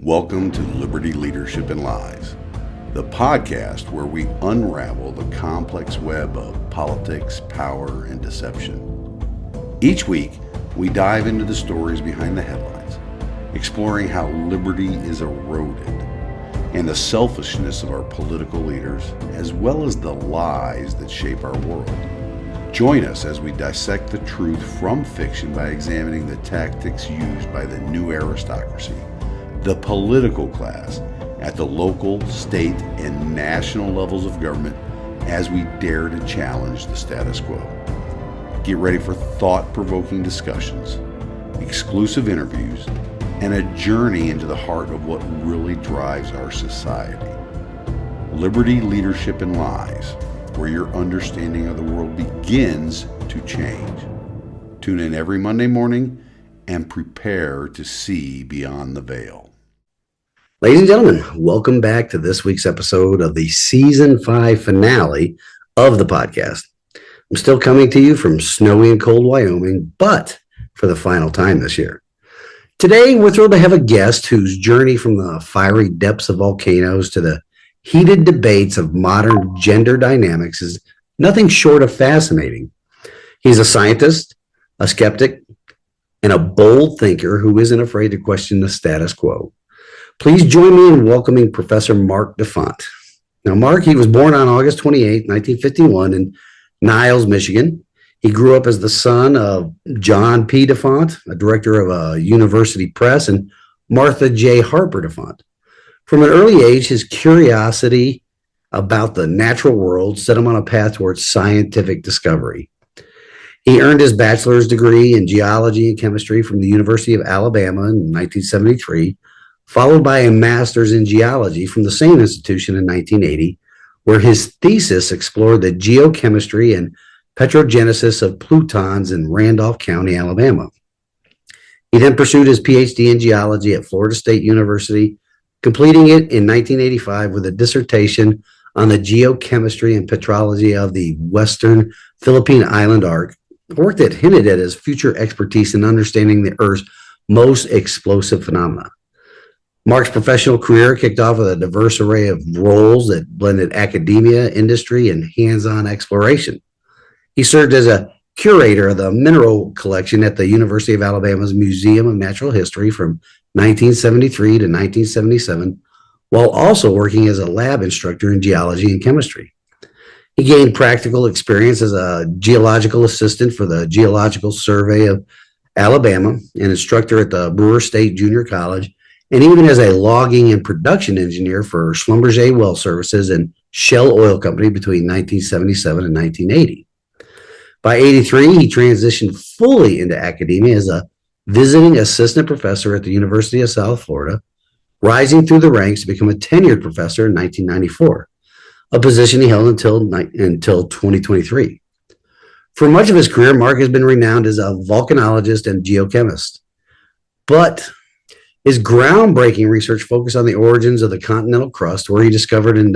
Welcome to Liberty, Leadership, and Lies, the podcast where we unravel the complex web of politics, power, and deception. Each week, we dive into the stories behind the headlines, exploring how liberty is eroded and the selfishness of our political leaders, as well as the lies that shape our world. Join us as we dissect the truth from fiction by examining the tactics used by the new aristocracy, the political class, at the local, state, and national levels of government as we dare to challenge the status quo. Get ready for thought-provoking discussions, exclusive interviews, and a journey into the heart of what really drives our society. Liberty, Leadership, and Lies, where your understanding of the world begins to change. Tune in every Monday morning and prepare to see beyond the veil. Ladies and gentlemen, welcome back to this week's episode of the Season 5 finale of the podcast. I'm still coming to you from snowy and cold Wyoming, but for the final time this year. Today, we're thrilled to have a guest whose journey from the fiery depths of volcanoes to the heated debates of modern gender dynamics is nothing short of fascinating. He's a scientist, a skeptic, and a bold thinker who isn't afraid to question the status quo. Please join me in welcoming Professor Marc Defant. Now, Marc, he was born on August 28, 1951 in Niles, Michigan. He grew up as the son of John P. Defant, a director of a university press, and Martha J. Harper Defant. From an early age, his curiosity about the natural world set him on a path towards scientific discovery. He earned his bachelor's degree in geology and chemistry from the University of Alabama in 1973, followed by a master's in geology from the same institution in 1980, where his thesis explored the geochemistry and petrogenesis of plutons in Randolph County, Alabama. He then pursued his PhD in geology at Florida State University, completing it in 1985 with a dissertation on the geochemistry and petrology of the Western Philippine Island arc, a work that hinted at his future expertise in understanding the Earth's most explosive phenomena. Marc's professional career kicked off with a diverse array of roles that blended academia, industry, and hands-on exploration. He served as a curator of the mineral collection at the University of Alabama's Museum of Natural History from 1973 to 1977, while also working as a lab instructor in geology and chemistry. He gained practical experience as a geological assistant for the Geological Survey of Alabama, an instructor at the Brewer State Junior College, and even as a logging and production engineer for Schlumberger Well Services and Shell Oil Company between 1977 and 1980. By 83, he transitioned fully into academia as a visiting assistant professor at the University of South Florida, rising through the ranks to become a tenured professor in 1994, a position he held until 2023. For much of his career, Marc has been renowned as a volcanologist and geochemist. But his groundbreaking research focused on the origins of the continental crust, where he discovered and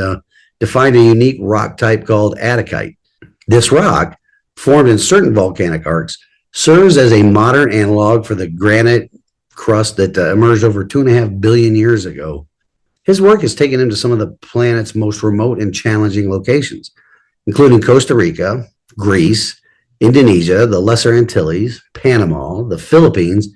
defined a unique rock type called atticite. This rock, formed in certain volcanic arcs, serves as a modern analog for the granite crust that emerged over 2.5 billion years ago. His work has taken him to some of the planet's most remote and challenging locations, including Costa Rica, Greece, Indonesia, the Lesser Antilles, Panama, the Philippines,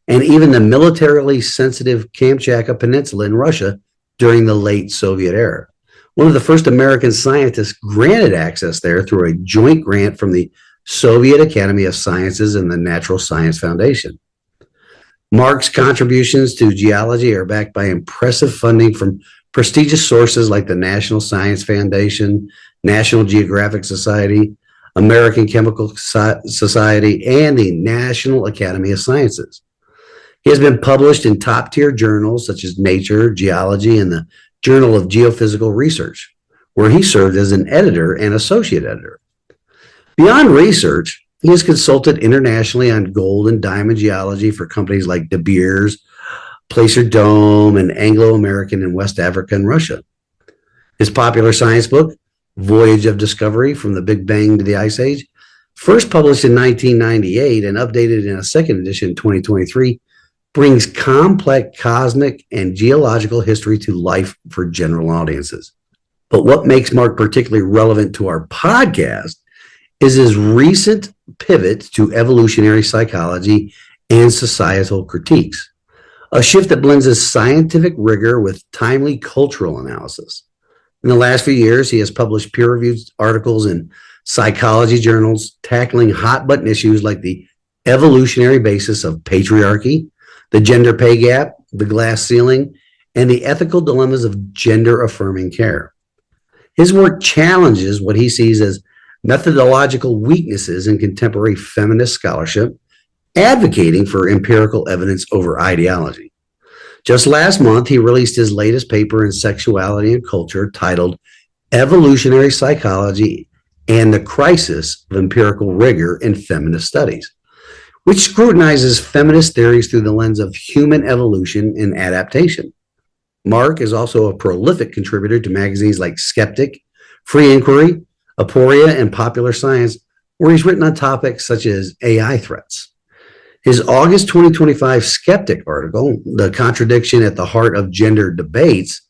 and even the militarily sensitive Kamchatka Peninsula in Russia during the late Soviet era. One of the first American scientists granted access there through a joint grant from the Soviet Academy of Sciences and the Natural Science Foundation. Marc's contributions to geology are backed by impressive funding from prestigious sources like the National Science Foundation, National Geographic Society, American Chemical Society, and the National Academy of Sciences. He has been published in top-tier journals such as Nature, Geology, and the Journal of Geophysical Research, where he served as an editor and associate editor. Beyond research, he has consulted internationally on gold and diamond geology for companies like De Beers, Placer Dome, and Anglo American in West Africa and Russia. His popular science book, Voyage of Discovery from the Big Bang to the Ice Age, first published in 1998 and updated in a second edition in 2023, brings complex cosmic and geological history to life for general audiences. But what makes Marc particularly relevant to our podcast is his recent pivot to evolutionary psychology and societal critiques, a shift that blends his scientific rigor with timely cultural analysis. In the last few years, he has published peer-reviewed articles in psychology journals tackling hot-button issues like the evolutionary basis of patriarchy, the gender pay gap, the glass ceiling, and the ethical dilemmas of gender-affirming care. His work challenges what he sees as methodological weaknesses in contemporary feminist scholarship, advocating for empirical evidence over ideology. Just last month, he released his latest paper in Sexuality and Culture titled Evolutionary Psychology and the Crisis of Empirical Rigor in Feminist Studies, which scrutinizes feminist theories through the lens of human evolution and adaptation. Marc is also a prolific contributor to magazines like Skeptic, Free Inquiry, Aporia, and Popular Science, where he's written on topics such as AI threats. His August 2025 Skeptic article, The Contradiction at the Heart of Gender Debates,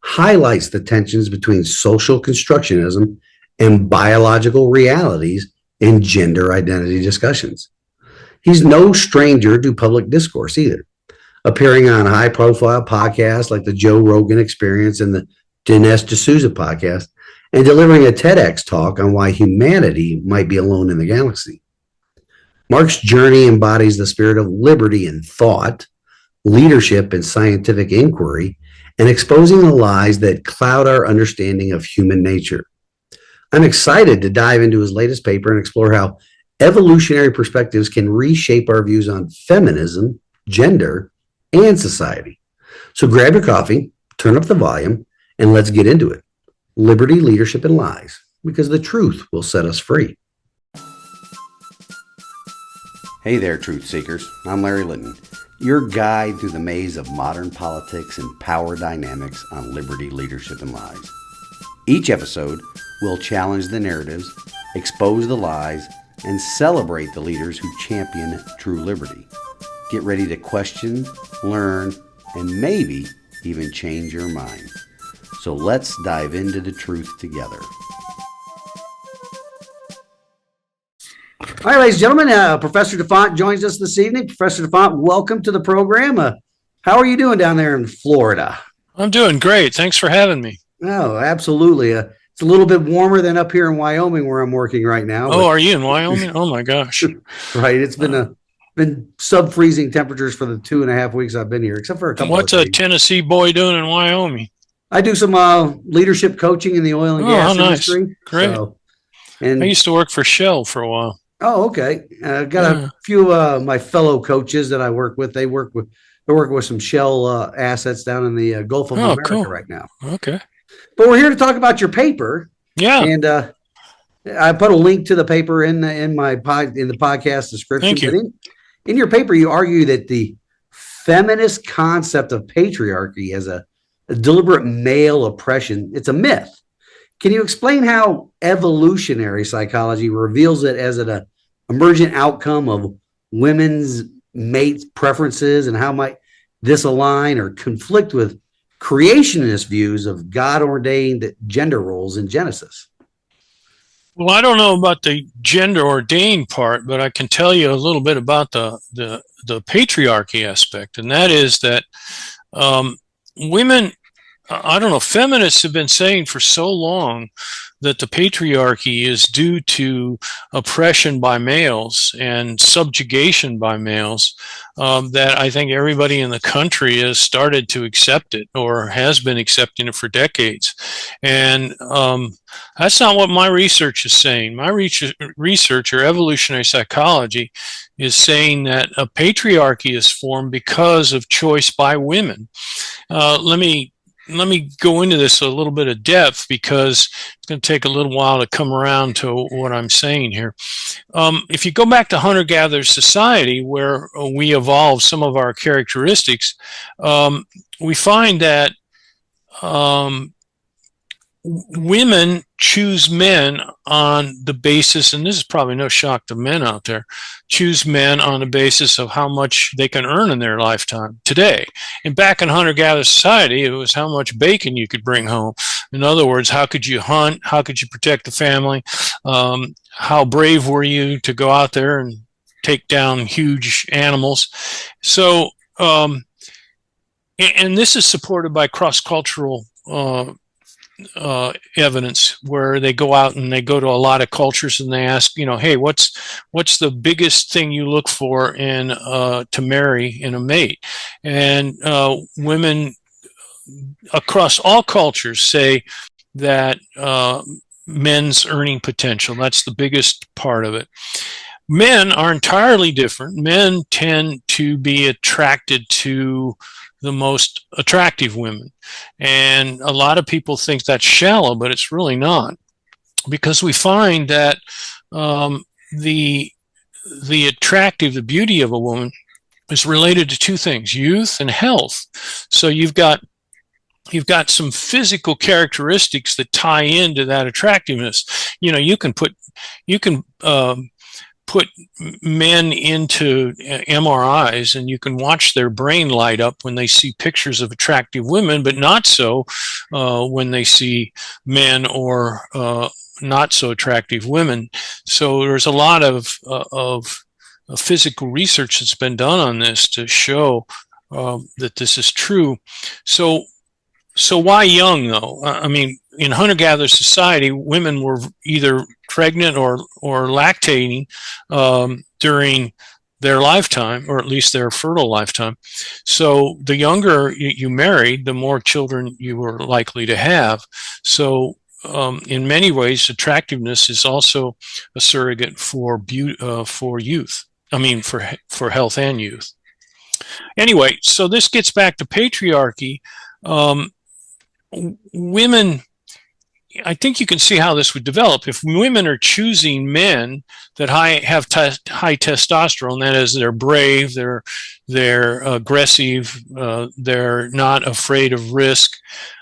highlights the tensions between social constructionism and biological realities in gender identity discussions. He's no stranger to public discourse either, appearing on high-profile podcasts like the Joe Rogan Experience and the Dinesh D'Souza podcast, and delivering a TEDx talk on why humanity might be alone in the galaxy. Marc's journey embodies the spirit of liberty in thought, leadership in scientific inquiry, and exposing the lies that cloud our understanding of human nature. I'm excited to dive into his latest paper and explore how evolutionary perspectives can reshape our views on feminism, gender, and society. So grab your coffee, turn up the volume, and let's get into it. Liberty, leadership, and lies, because the truth will set us free. Hey there, truth seekers. I'm Larry Litton, your guide through the maze of modern politics and power dynamics on liberty, leadership, and lies. Each episode will challenge the narratives, expose the lies, and celebrate the leaders who champion true liberty. Get ready to question, learn, and maybe even change your mind. So let's dive into the truth together. All right, ladies and gentlemen, Professor Defant joins us this evening. Professor Defant, welcome to the program. How are you doing down there in Florida? I'm doing great. Thanks for having me. Oh, absolutely. It's a little bit warmer than up here in Wyoming where I'm working right now. Oh, are you in Wyoming? Oh, my gosh. Right. It's been sub-freezing temperatures for the 2.5 weeks I've been here, except for a couple What's of a days. Tennessee boy doing in Wyoming? I do some leadership coaching in the oil and gas industry. Nice. Great. And I used to work for Shell for a while. Oh, okay. Got a few my fellow coaches that I work with. They're working with some Shell assets down in the Gulf of America right now. Okay. But we're here to talk about your paper. Yeah. And I put a link to the paper in the podcast description. Thank you. In your paper, you argue that the feminist concept of patriarchy as a deliberate male oppression, it's a myth. Can you explain how evolutionary psychology reveals it as an emergent outcome of women's mate preferences, and how might this align or conflict with creationist views of God-ordained gender roles in Genesis? Well, I don't know about the gender ordained part, but I can tell you a little bit about the patriarchy aspect, and that is that women, I don't know, feminists have been saying for so long that the patriarchy is due to oppression by males and subjugation by males, that I think everybody in the country has started to accept it, or has been accepting it for decades. And that's not what my research is saying. My research, or evolutionary psychology, is saying that a patriarchy is formed because of choice by women. Let me go into this a little bit of depth, because it's going to take a little while to come around to what I'm saying here. If you go back to hunter-gatherer society, where we evolved some of our characteristics, we find that women choose men on the basis, and this is probably no shock to men out there, choose men on the basis of how much they can earn in their lifetime today. And back in hunter-gatherer society, it was how much bacon you could bring home. In other words, how could you hunt? How could you protect the family? How brave were you to go out there and take down huge animals? So, and this is supported by cross-cultural evidence, where they go out and they go to a lot of cultures and they ask, hey, what's the biggest thing you look for in to marry in a mate? And women across all cultures say that men's earning potential, that's the biggest part of it. Men are entirely different. Men tend to be attracted to the most attractive women. And a lot of people think that's shallow, but it's really not, because we find that the beauty of a woman is related to two things: youth and health. So you've got some physical characteristics that tie into that attractiveness. You can put men into MRIs and you can watch their brain light up when they see pictures of attractive women, but not so when they see men or not so attractive women. So there's a lot of physical research that's been done on this to show that this is true. So why young, though? I mean, in hunter-gatherer society, women were either pregnant or lactating during their lifetime, or at least their fertile lifetime. So the younger you married, the more children you were likely to have. So in many ways, attractiveness is also a surrogate for youth. I mean, for health and youth. Anyway, so this gets back to patriarchy. Women, I think you can see how this would develop. If women are choosing men that have high testosterone, that is, they're brave, they're aggressive, they're not afraid of risk.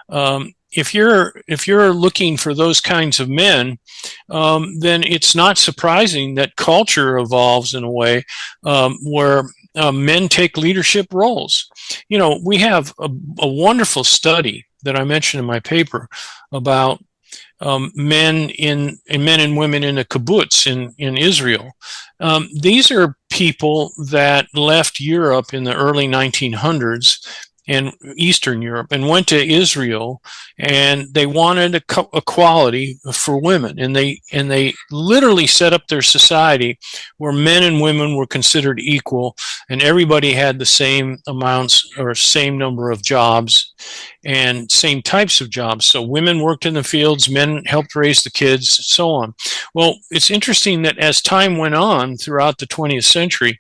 If you're looking for those kinds of men, then it's not surprising that culture evolves in a way where men take leadership roles. We have a wonderful study that I mentioned in my paper about men and women in a kibbutz in Israel. These are people that left Europe in the early 1900s and Eastern Europe and went to Israel, and they wanted equality for women, and they literally set up their society where men and women were considered equal, and everybody had the same amounts or same number of jobs and same types of jobs. So women worked in the fields, men helped raise the kids, so on. Well, it's interesting that as time went on throughout the 20th century,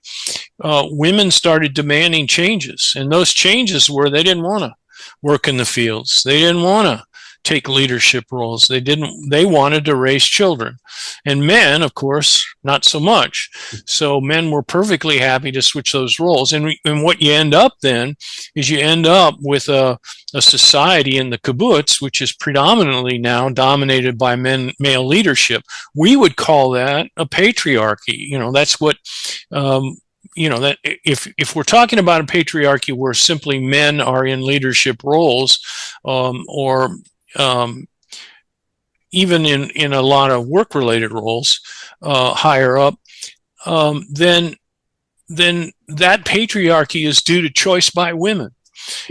women started demanding changes, and those changes were they didn't want to work in the fields, they didn't want to take leadership roles, they wanted to raise children. And men, of course, not so much. So men were perfectly happy to switch those roles. And what you end up then is you end up with a society in the kibbutz, which is predominantly now dominated by male leadership. We would call that a patriarchy. That's what that if we're talking about a patriarchy where simply men are in leadership roles, or even in a lot of work-related roles higher up, then that patriarchy is due to choice by women.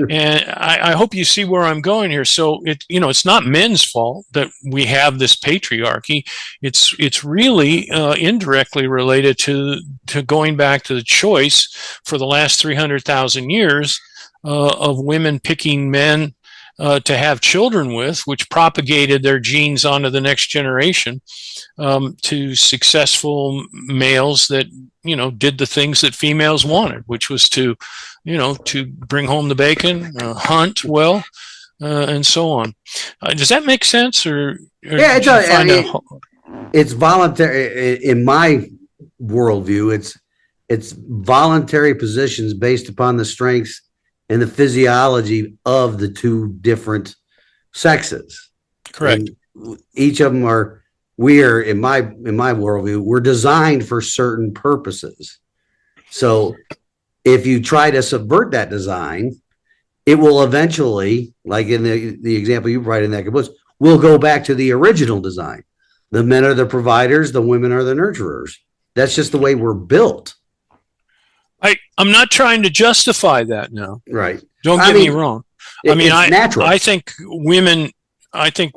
And I hope you see where I'm going here. So it's not men's fault that we have this patriarchy. It's really indirectly related to going back to the choice for the last 300,000 years of women picking men to have children with, which propagated their genes onto the next generation, to successful males that did the things that females wanted, which was to bring home the bacon, hunt well, and so on. Does that make sense? Or yeah, it does. It's voluntary. In my worldview, it's voluntary positions based upon the strengths and the physiology of the two different sexes. Correct. And each of them are, we're in my worldview, we're designed for certain purposes. So if you try to subvert that design, it will eventually, like in the example you provided in that was, we'll go back to the original design. The men are the providers, the women are the nurturers. That's just the way we're built. I'm not trying to justify that now. Right. Don't get me wrong. It's natural. I think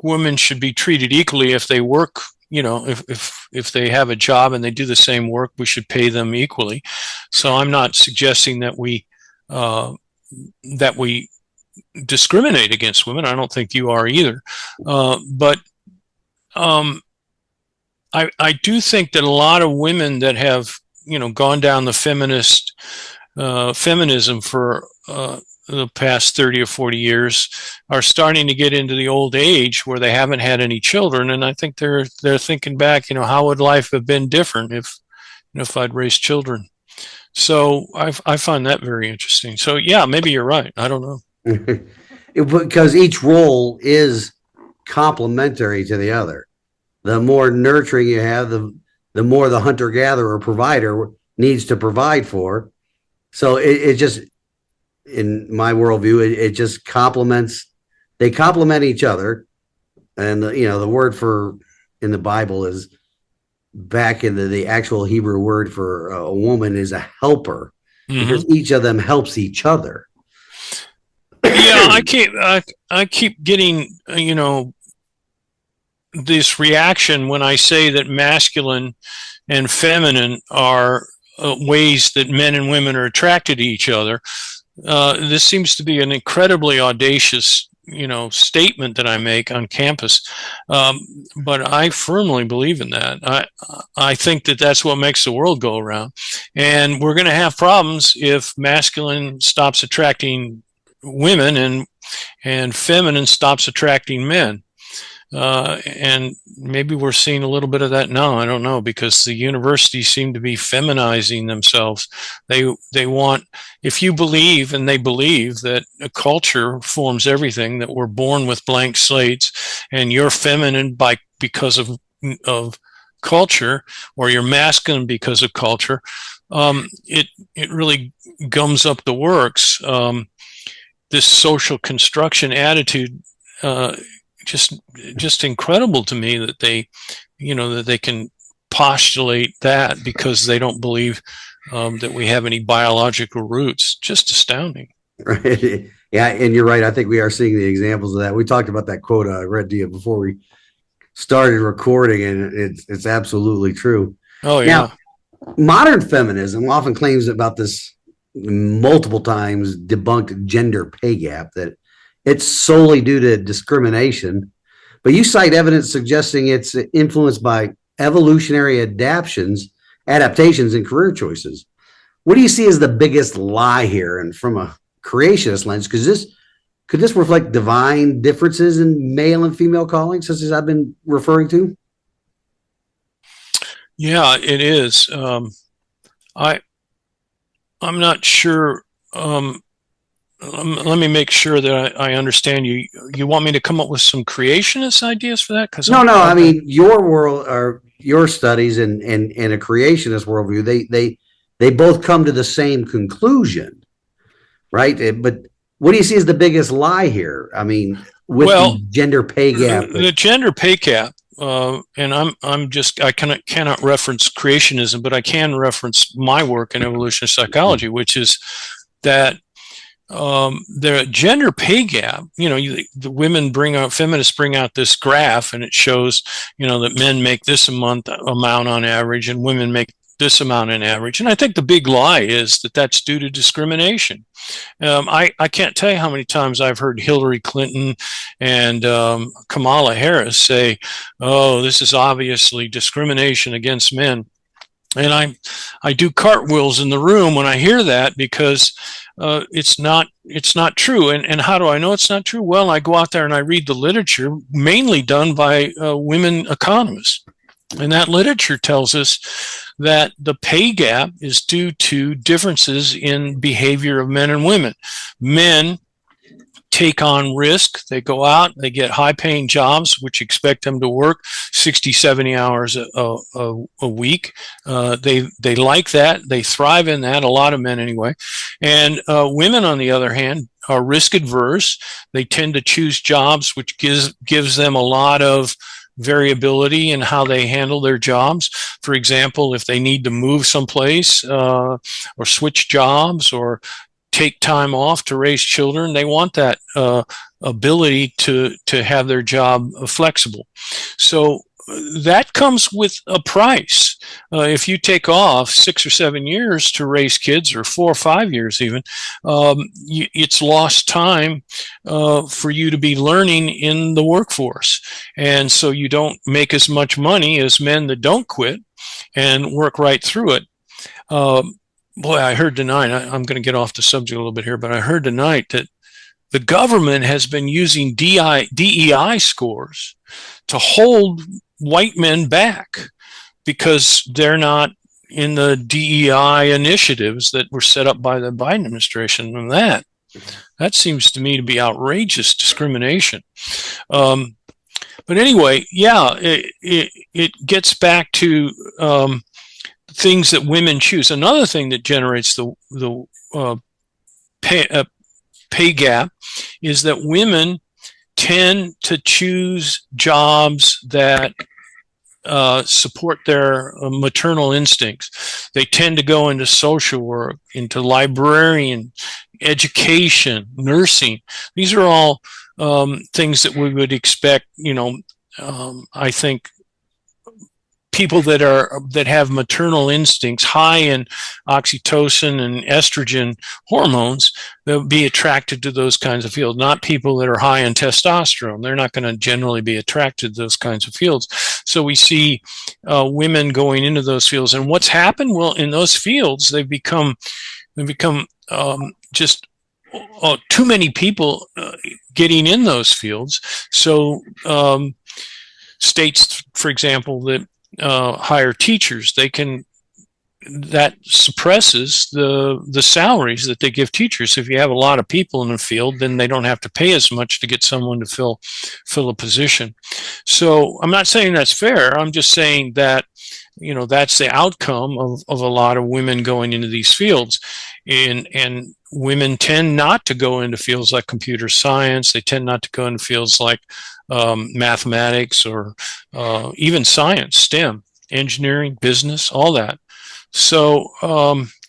women should be treated equally if they work. If they have a job and they do the same work, we should pay them equally. So I'm not suggesting that we discriminate against women. I don't think you are either. But I do think that a lot of women that have gone down the feminism for the past 30 or 40 years are starting to get into the old age where they haven't had any children, and I think they're thinking back, how would life have been different if I'd raised children? So I find that very interesting. So yeah, maybe you're right. I don't know. Because each role is complementary to the other. The more nurturing you have, the more the hunter-gatherer provider needs to provide for. So it just, in my worldview, it just complements. They complement each other, and the word for in the Bible is back in the actual Hebrew word for a woman is a helper, because each of them helps each other. Yeah, I keep getting this reaction when I say that masculine and feminine are ways that men and women are attracted to each other. This seems to be an incredibly audacious, statement that I make on campus. But I firmly believe in that. I think that that's what makes the world go around. And we're going to have problems if masculine stops attracting women and feminine stops attracting men. And maybe we're seeing a little bit of that now. I don't know, because the universities seem to be feminizing themselves. They want, if you believe, and they believe that a culture forms everything, that we're born with blank slates, and you're feminine because of culture, or you're masculine because of culture, it really gums up the works. This social construction attitude, just incredible to me that they can postulate that because they don't believe that we have any biological roots. Just astounding. Right. Yeah, and you're right. I think we are seeing the examples of that. We talked about that quote I read to you before we started recording, and it's absolutely true. Oh yeah. Now, modern feminism often claims about this multiple times debunked gender pay gap, that it's solely due to discrimination, but you cite evidence suggesting it's influenced by evolutionary adaptations and career choices. What do you see as the biggest lie here? And from a creationist lens, could this reflect divine differences in male and female callings, such as I've been referring to? Yeah, it is. I'm not sure. Let me make sure that I understand you. You want me to come up with some creationist ideas for that? No. I mean, your world or your studies and a creationist worldview, they both come to the same conclusion, right? But what do you see as the biggest lie here? I mean, with the gender pay gap. The gender pay gap. And I cannot reference creationism, but I can reference my work in evolutionary psychology, which is that the gender pay gap, the feminists bring out this graph, and it shows, that men make this amount on average and women make this amount on average. And I think the big lie is that that's due to discrimination. I can't tell you how many times I've heard Hillary Clinton and Kamala Harris say, "Oh, this is obviously discrimination against men." And I do cartwheels in the room when I hear that, because it's not true. And how do I know it's not true? Well, I go out there and I read the literature, mainly done by women economists. And that literature tells us that the pay gap is due to differences in behavior of men and women. Men take on risk. They go out, they get high paying jobs, which expect them to work 60, 70 hours a week. They like that. They thrive in that, a lot of men anyway. And women, on the other hand, are risk adverse. They tend to choose jobs which gives them a lot of variability in how they handle their jobs. For example, if they need to move someplace or switch jobs or take time off to raise children, they want that ability to have their job flexible. So that comes with a price. If you take off 6 or 7 years to raise kids, or 4 or 5 years even, it's lost time for you to be learning in the workforce. And so you don't make as much money as men that don't quit and work right through it. Boy, I heard tonight, I'm going to get off the subject a little bit here, but I heard tonight that the government has been using DEI scores to hold white men back because they're not in the DEI initiatives that were set up by the Biden administration. And that seems to me to be outrageous discrimination. But anyway, yeah, it gets back to things that women choose. Another thing that generates the pay gap is that women tend to choose jobs that support their maternal instincts. They tend to go into social work, into librarian, education, nursing. These are all things that we would expect, I think, people that have maternal instincts high in oxytocin and estrogen hormones, they'll be attracted to those kinds of fields. Not people that are high in testosterone. They're not going to generally be attracted to those kinds of fields. So we see women going into those fields. And what's happened? Well, in those fields, they've become just too many people getting in those fields. So states, for example, that hire teachers, that suppresses the salaries that they give teachers. If you have a lot of people in the field, then they don't have to pay as much to get someone to fill a position. So I'm not saying that's fair. I'm just saying that, that's the outcome of a lot of women going into these fields. And women tend not to go into fields like computer science. They tend not to go into fields like mathematics or even science, STEM, engineering, business, all that. So,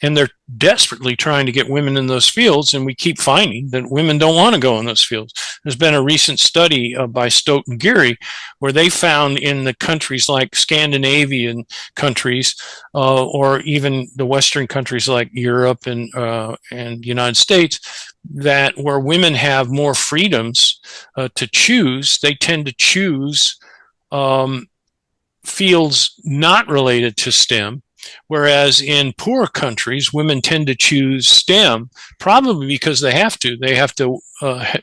and they're desperately trying to get women in those fields, and we keep finding that women don't want to go in those fields. There's been a recent study by Stote and Geary where they found in the countries like Scandinavian countries, or even the Western countries like Europe and United States, that where women have more freedoms to choose, they tend to choose fields not related to STEM. Whereas in poor countries, women tend to choose STEM, probably because they have to. They have to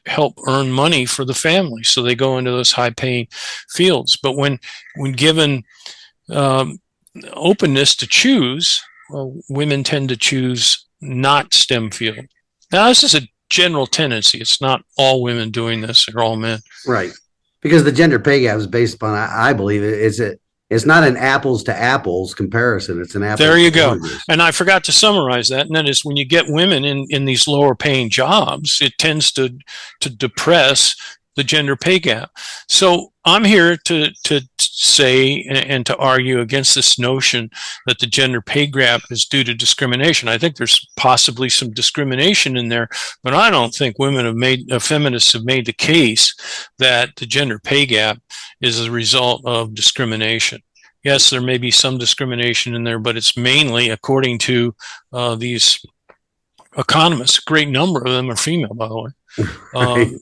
help earn money for the family, so they go into those high-paying fields. But when given openness to choose, women tend to choose not STEM field. Now, this is a general tendency. It's not all women doing this or all men. Right. Because the gender pay gap is based upon, I believe, it's not an apples to apples comparison. It's an apples. There you go. Oranges. And I forgot to summarize that. And that is, when you get women in these lower paying jobs, it tends to depress the gender pay gap. So I'm here to say and to argue against this notion that the gender pay gap is due to discrimination. I think there's possibly some discrimination in there, but I don't think feminists have made the case that the gender pay gap is a result of discrimination. Yes, there may be some discrimination in there, but it's mainly, according to these economists, a great number of them are female, by the way. Right.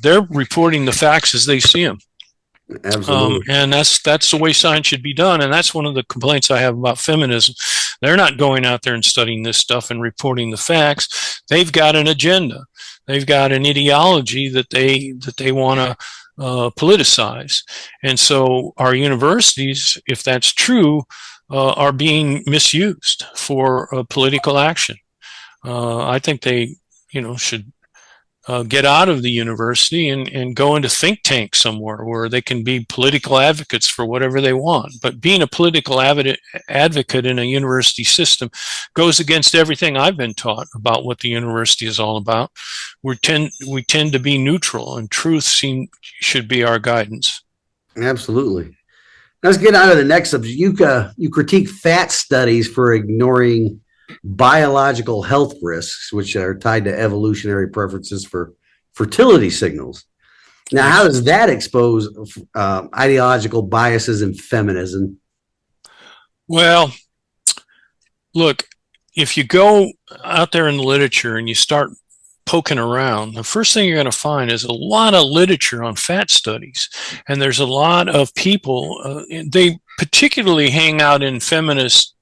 They're reporting the facts as they see them. Absolutely. And that's the way science should be done. And that's one of the complaints I have about feminism. They're not going out there and studying this stuff and reporting the facts. They've got an agenda. They've got an ideology that they want to politicize. And so our universities, if that's true, are being misused for political action. I think they, should get out of the university and go into think tanks somewhere where they can be political advocates for whatever they want. But being a political advocate in a university system goes against everything I've been taught about what the university is all about. We tend to be neutral, and truth should be our guidance. Absolutely. Let's get on to the next subject. You critique fat studies for ignoring biological health risks, which are tied to evolutionary preferences for fertility signals. Now, how does that expose ideological biases in feminism? Well, look, if you go out there in the literature and you start poking around, the first thing you're going to find is a lot of literature on fat studies. And there's a lot of people, they particularly hang out in feminist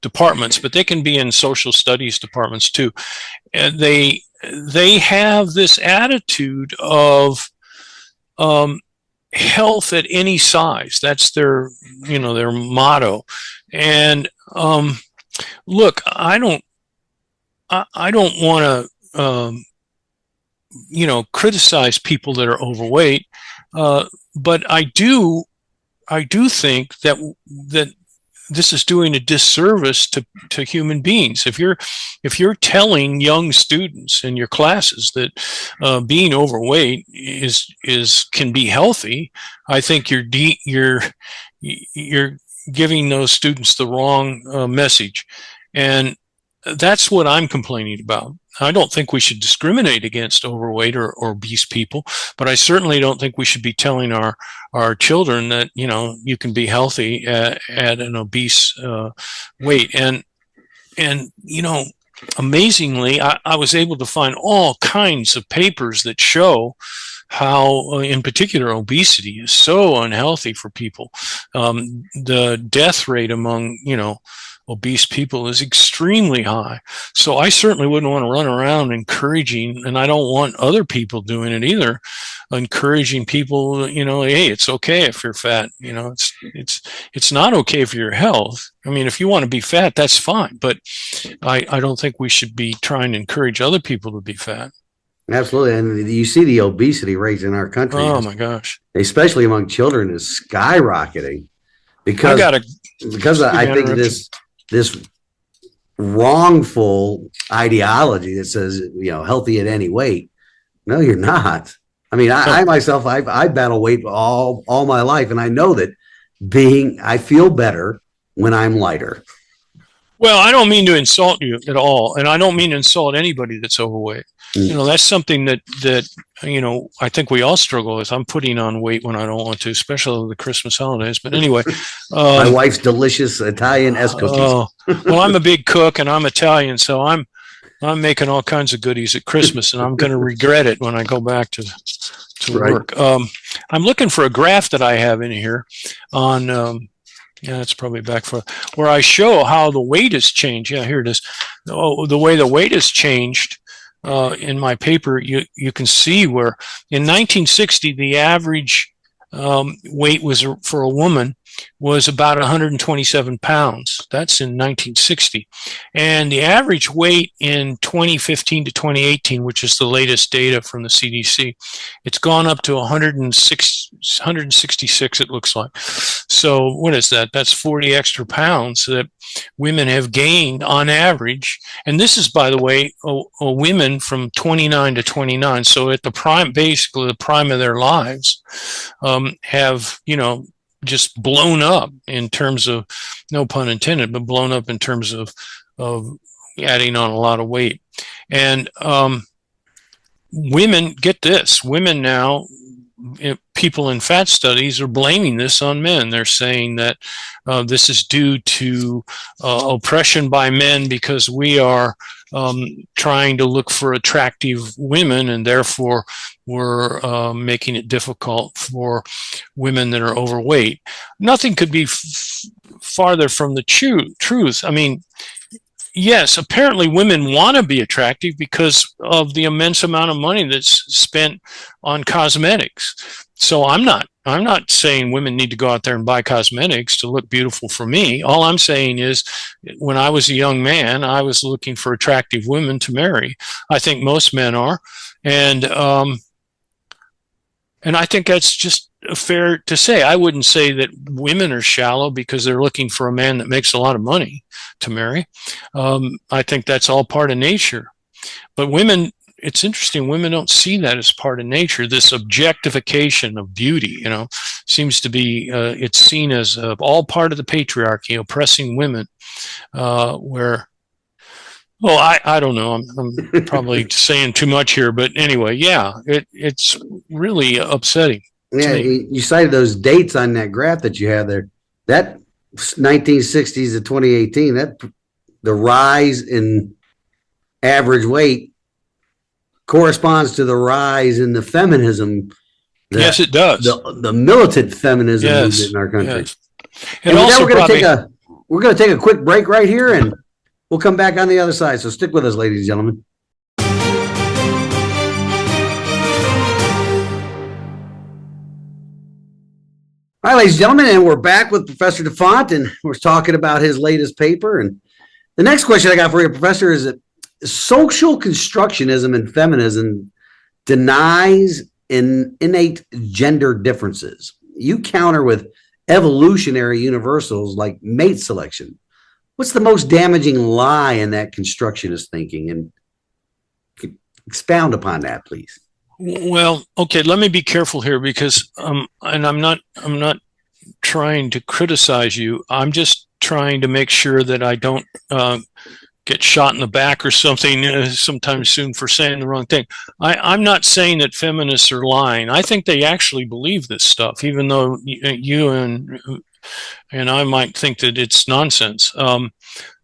departments, but they can be in social studies departments too. And they have this attitude of health at any size. That's their motto. And look, I don't want to criticize people that are overweight, but I do think that this is doing a disservice to human beings. If you're telling young students in your classes that being overweight can be healthy, I think you're giving those students the wrong message, and that's what I'm complaining about. I don't think we should discriminate against overweight or obese people, but I certainly don't think we should be telling our children that, you can be healthy at an obese weight. And amazingly, I was able to find all kinds of papers that show how, in particular, obesity is so unhealthy for people. The death rate among, obese people is extremely high. So I certainly wouldn't want to run around encouraging, and I don't want other people doing it either, encouraging people, hey, it's okay if you're fat. It's not okay for your health. I mean, if you want to be fat, that's fine. But I don't think we should be trying to encourage other people to be fat. Absolutely. And you see the obesity rates in our country. Oh my gosh. Especially among children is skyrocketing because I think this wrongful ideology that says, healthy at any weight. No, you're not. I mean, I myself, I battle weight all my life. And I know that I feel better when I'm lighter. Well, I don't mean to insult you at all. And I don't mean to insult anybody that's overweight. That's something that I think we all struggle with. I'm putting on weight when I don't want to, especially over the Christmas holidays. But anyway, my wife's delicious Italian S cookies. Well, I'm a big cook and I'm Italian, so I'm making all kinds of goodies at Christmas, and I'm going to regret it when I go back to work. I'm looking for a graph that I have in here on. Yeah, it's probably back for where I show how the weight has changed. Yeah, here it is. The way the weight has changed. In my paper, you can see where in 1960 the average weight was for a woman was about 127 pounds. That's in 1960. And the average weight in 2015 to 2018, which is the latest data from the CDC, it's gone up to 166, it looks like. So what is that? That's 40 extra pounds that women have gained on average. And this is, by the way, women from 29 to 29. So at the prime, basically the prime of their lives, have, just blown up in terms of, no pun intended, but blown up in terms of adding on a lot of weight. And women, get this, women now, people in fat studies are blaming this on men. They're saying that this is due to oppression by men because we are trying to look for attractive women, and therefore we're making it difficult for women that are overweight. Nothing could be farther from the truth. I mean, yes, apparently women want to be attractive because of the immense amount of money that's spent on cosmetics. So I'm not saying women need to go out there and buy cosmetics to look beautiful for me. All I'm saying is when I was a young man, I was looking for attractive women to marry. I think most men are. And I think that's just fair to say. I wouldn't say that women are shallow because they're looking for a man that makes a lot of money to marry. I think that's all part of nature. But women, it's interesting, women don't see that as part of nature. This objectification of beauty, seems to be, it's seen as all part of the patriarchy, oppressing women, where, well, I don't know. I'm probably saying too much here, but anyway, yeah, it's really upsetting. Yeah, you cited those dates on that graph that you had there. That 1960s to 2018, that the rise in average weight corresponds to the rise in the feminism. Yes, it does. The militant feminism movement in our country. Yes. And with that, we're going to take a quick break right here, and we'll come back on the other side. So stick with us, ladies and gentlemen. All right, ladies and gentlemen, and we're back with Professor Defant, and we're talking about his latest paper. And the next question I got for you, Professor, is that social constructionism and feminism denies innate gender differences. You counter with evolutionary universals like mate selection. What's the most damaging lie in that constructionist thinking? And expound upon that, please. Well, okay, let me be careful here because, and I'm not trying to criticize you. I'm just trying to make sure that I don't get shot in the back or something sometime soon for saying the wrong thing. I'm not saying that feminists are lying. I think they actually believe this stuff, even though you and I might think that it's nonsense.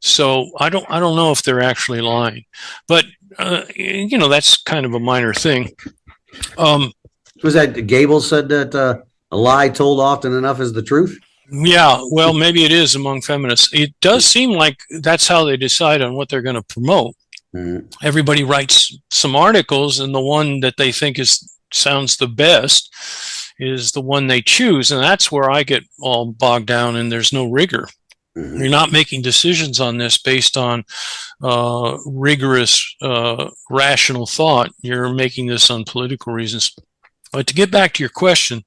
So I don't know if they're actually lying, but that's kind of a minor thing. Was that Gable said that a lie told often enough is the truth? Yeah, well, maybe it is among feminists. It does seem like that's how they decide on what they're going to promote. Mm-hmm. Everybody writes some articles, and the one that they think sounds the best is the one they choose, and that's where I get all bogged down, and there's no rigor. Mm-hmm. You're not making decisions on this based on rigorous, rational thought. You're making this on political reasons. But to get back to your question,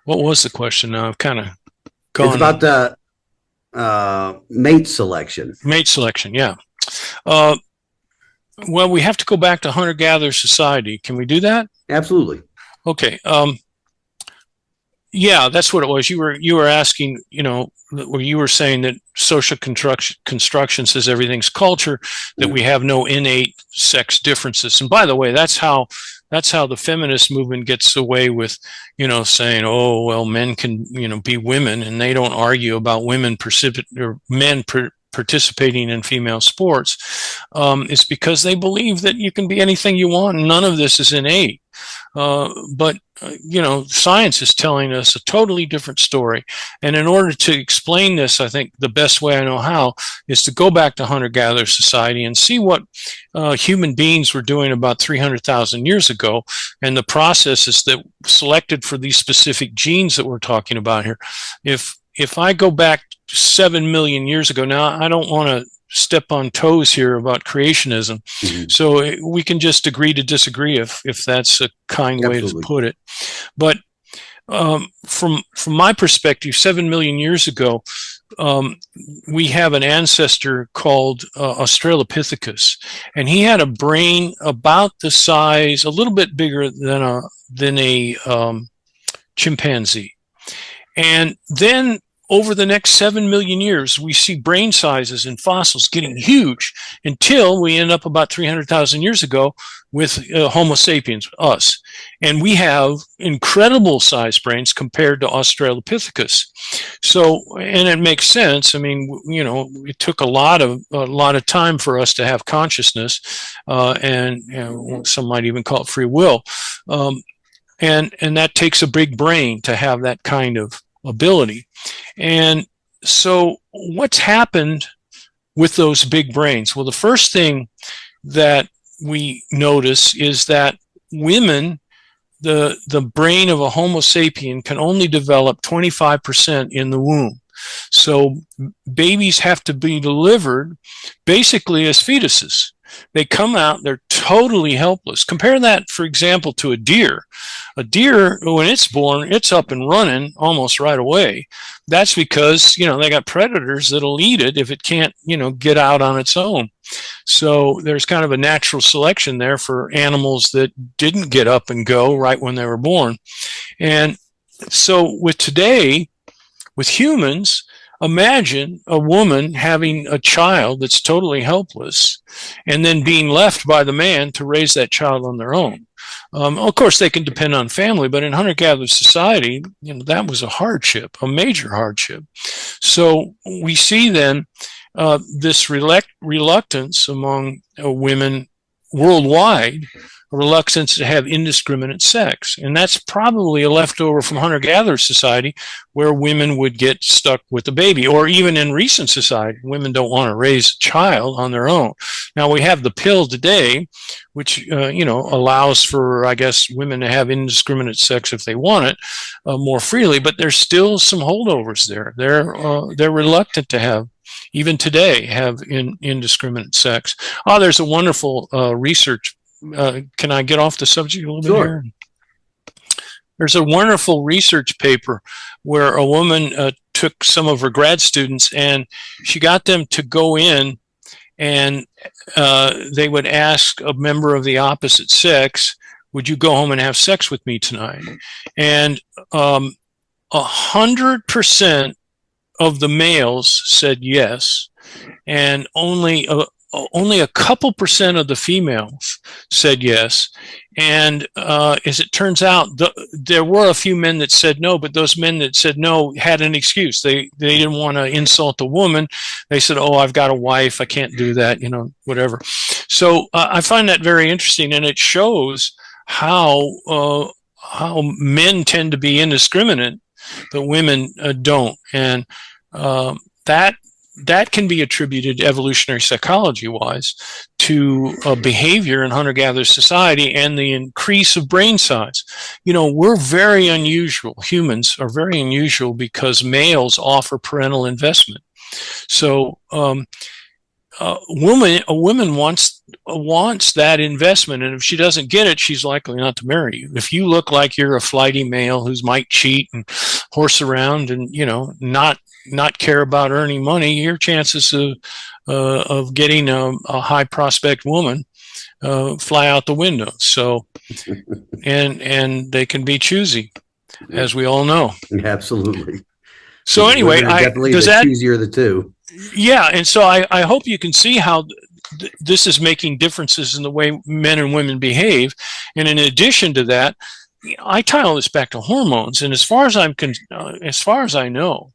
what was the question now? I've kind of gone. It's about the mate selection. Mate selection, yeah. Well, we have to go back to hunter-gatherer society. Can we do that? Absolutely. Okay. Yeah, that's what it was. You were asking, where you were saying that social construction says everything's culture, that we have no innate sex differences. And by the way, that's how the feminist movement gets away with, saying, oh, well, men can, be women, and they don't argue about men participating in female sports. It's because they believe that you can be anything you want, and none of this is innate. But science is telling us a totally different story. And in order to explain this, I think the best way I know how is to go back to hunter-gatherer society and see what human beings were doing about 300,000 years ago, and the processes that selected for these specific genes that we're talking about here. If I go back 7 million years ago, now I don't want to step on toes here about creationism. Mm-hmm. So we can just agree to disagree if that's a kind way to put it. But from my perspective, 7 million years ago, we have an ancestor called Australopithecus, and he had a brain about the size, a little bit bigger than a chimpanzee. And then over the next 7 million years, we see brain sizes in fossils getting huge until we end up about 300,000 years ago with Homo sapiens, us. And we have incredible sized brains compared to Australopithecus. So, and it makes sense. I mean, it took a lot of time for us to have consciousness, and some might even call it free will. And that takes a big brain to have that kind of ability. And so what's happened with those big brains? Well, the first thing that we notice is that women, the brain of a Homo sapien can only develop 25% in the womb. So babies have to be delivered basically as fetuses. They come out, they're totally helpless. Compare that, for example, to a deer. A deer, when it's born, it's up and running almost right away. That's because, they got predators that'll eat it if it can't, get out on its own. So there's kind of a natural selection there for animals that didn't get up and go right when they were born. And so with humans, imagine a woman having a child that's totally helpless and then being left by the man to raise that child on their own. Of course, they can depend on family, but in hunter-gatherer society, that was a hardship, a major hardship. So we see then this reluctance among women worldwide, a reluctance to have indiscriminate sex. And that's probably a leftover from hunter-gatherer society where women would get stuck with the baby. Or even in recent society, women don't want to raise a child on their own. Now, we have the pill today, which, allows for, I guess, women to have indiscriminate sex if they want it more freely. But there's still some holdovers there. They're reluctant to have, even today, have indiscriminate sex. There's a wonderful research. Can I get off the subject a little bit here? There's a wonderful research paper where a woman took some of her grad students and she got them to go in and they would ask a member of the opposite sex, would you go home and have sex with me tonight? And 100% of the males said yes, and only a couple percent of the females said yes. And as it turns out, there were a few men that said no, but those men that said no had an excuse. They didn't want to insult a woman. They said, oh, I've got a wife, I can't do that, whatever. So I find that very interesting, and it shows how men tend to be indiscriminate, but women don't. And that can be attributed evolutionary psychology wise to behavior in hunter-gatherer society and the increase of brain size. We're very unusual. Humans are very unusual because males offer parental investment. So a woman wants that investment, and if she doesn't get it, she's likely not to marry you. If you look like you're a flighty male who might cheat and horse around and not care about earning money, your chances of getting a high prospect woman fly out the window. So, and they can be choosy, as we all know. Absolutely. So anyway, does that easier the two? Yeah, and so I hope you can see how this is making differences in the way men and women behave. And in addition to that, I tie all this back to hormones. And as far as I know,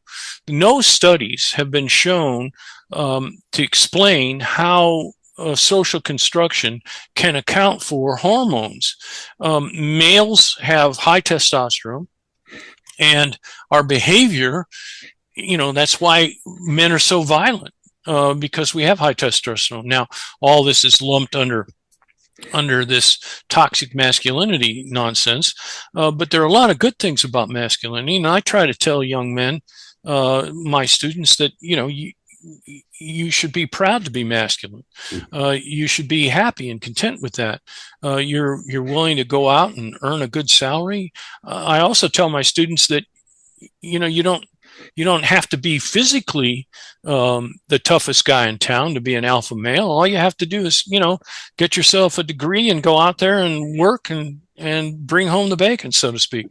no studies have been shown to explain how social construction can account for hormones. Males have high testosterone, and our behavior, that's why men are so violent, because we have high testosterone. Now, all this is lumped under this toxic masculinity nonsense, but there are a lot of good things about masculinity. And I try to tell young men, my students, that you should be proud to be masculine. You should be happy and content with that. You're willing to go out and earn a good salary. I also tell my students that you don't have to be physically the toughest guy in town to be an alpha male. All you have to do is get yourself a degree and go out there and work and bring home the bacon, so to speak.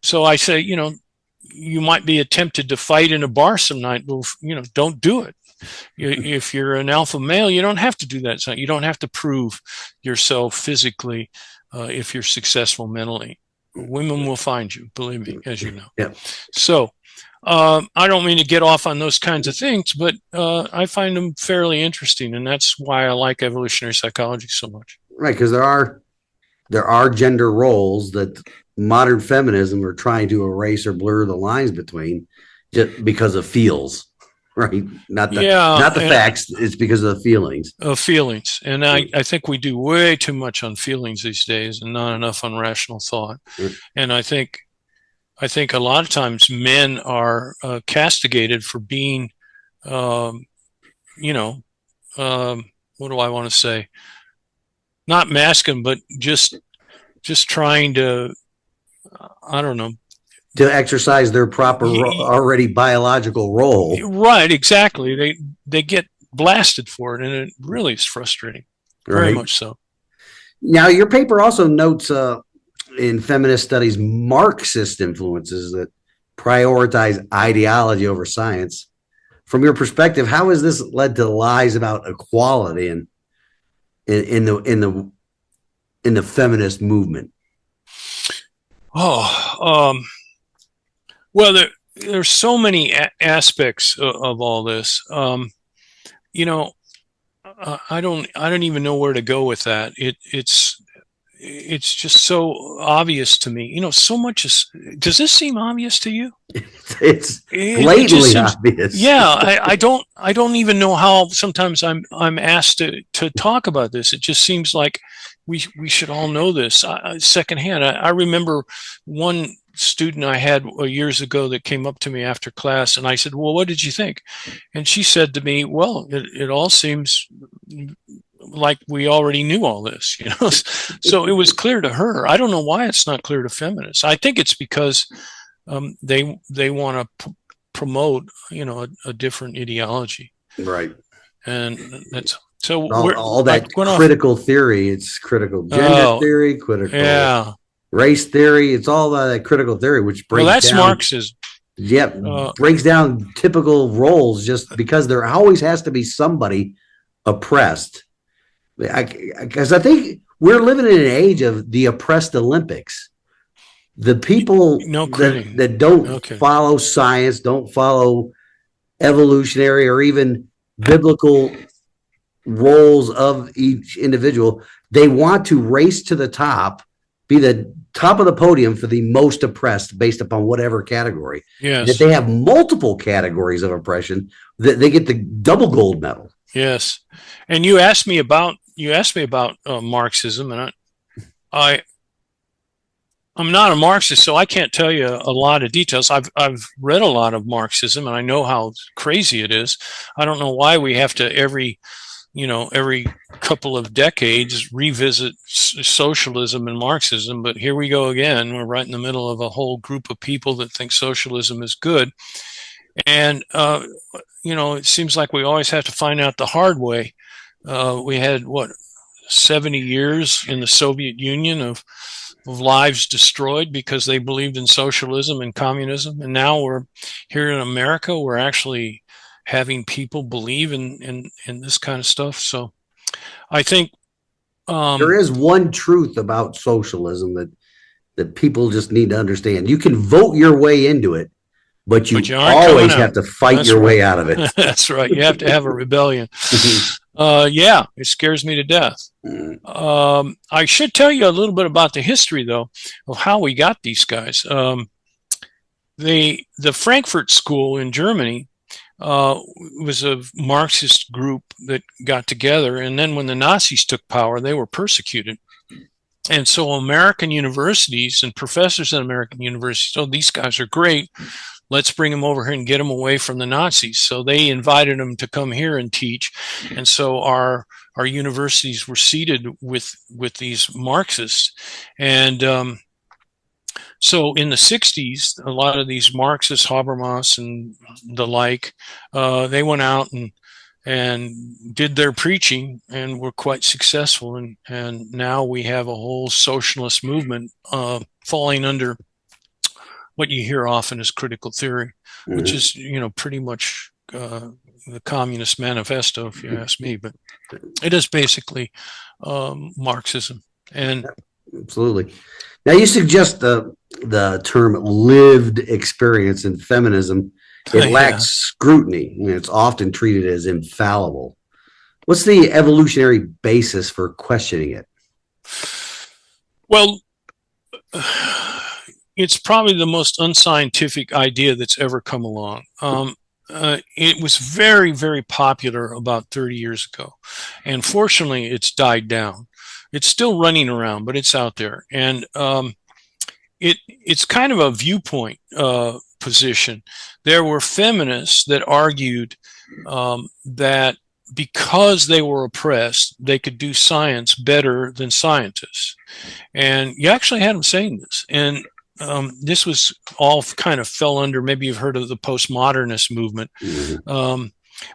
So I say, you might be tempted to fight in a bar some night. Well, don't do it. If you're an alpha male, you don't have to do that. So you don't have to prove yourself physically if you're successful mentally. Women will find you, believe me, as you know. Yeah. So I don't mean to get off on those kinds of things, but I find them fairly interesting, and that's why I like evolutionary psychology so much. Right, because there are gender roles that modern feminism are trying to erase or blur the lines between, just because of feels, right? Not the facts. It's because of the feelings. Feelings. And I think we do way too much on feelings these days and not enough on rational thought. And I think a lot of times men are castigated for being, what do I want to say? Not masking, but just trying to, I don't know. To exercise their proper already biological role. Right, exactly. They get blasted for it, and it really is frustrating. Very much so. Now, your paper also notes in feminist studies Marxist influences that prioritize ideology over science. From your perspective, how has this led to lies about equality and in the feminist movement? Well, there's so many aspects of all this. You know, I don't even know where to go with that. It's just so obvious to me. You know, so much is. Does this seem obvious to you? It's blatantly obvious. Yeah, I don't even know how. Sometimes I'm asked to talk about this. It just seems like we should all know this secondhand. I remember one student I had years ago that came up to me after class, and I said, "Well, what did you think?" And she said to me, "Well, it all seems like we already knew all this, you know." So it was clear to her. I don't know why it's not clear to feminists. I think it's because they want to promote, you know, a different ideology, right? And that's so all that critical theory. It's critical gender theory, critical race theory. It's all that critical theory, which breaks that's down Marxism. Yep, breaks down typical roles just because there always has to be somebody oppressed. Because I think we're living in an age of the oppressed Olympics. The people that don't follow science, don't follow evolutionary or even biblical roles of each individual, they want to race to the top, be the top of the podium for the most oppressed based upon whatever category. Yes. And if they have multiple categories of oppression, they get the double gold medal. Yes. And you asked me about Marxism, and I'm not a Marxist, so I can't tell you a lot of details. I've read a lot of Marxism, and I know how crazy it is. I don't know why we have to every couple of decades revisit socialism and Marxism, but here we go again. We're right in the middle of a whole group of people that think socialism is good. And, it seems like we always have to find out the hard way. We had 70 years in the Soviet Union of lives destroyed because they believed in socialism and communism. And now we're here in America, we're actually having people believe in this kind of stuff. So I think there is one truth about socialism that people just need to understand. You can vote your way into it, but you always have to fight your way out of it. That's right. You have to have a rebellion. Yeah, it scares me to death. I should tell you a little bit about the history, though, of how we got these guys. The Frankfurt School in Germany was a Marxist group that got together, and then when the Nazis took power, they were persecuted. And so American universities and professors in American universities, oh, these guys are great. Let's bring them over here and get them away from the Nazis. So they invited them to come here and teach. And so our universities were seated with these Marxists. And so in the 60s, a lot of these Marxists, Habermas and the like, they went out and did their preaching and were quite successful. And now we have a whole socialist movement falling under what you hear often as critical theory, which is, pretty much the Communist Manifesto, if you ask me. But it is basically Marxism. And absolutely. Now, you suggest the term lived experience in feminism. It lacks scrutiny. It's often treated as infallible. What's the evolutionary basis for questioning it? Well, it's probably the most unscientific idea that's ever come along. It was very, very popular about 30 years ago. And fortunately, it's died down. It's still running around, but it's out there. And it's kind of a viewpoint position. There were feminists that argued that because they were oppressed, they could do science better than scientists. And you actually had them saying this. And this was all kind of fell under, maybe you've heard of the postmodernist movement,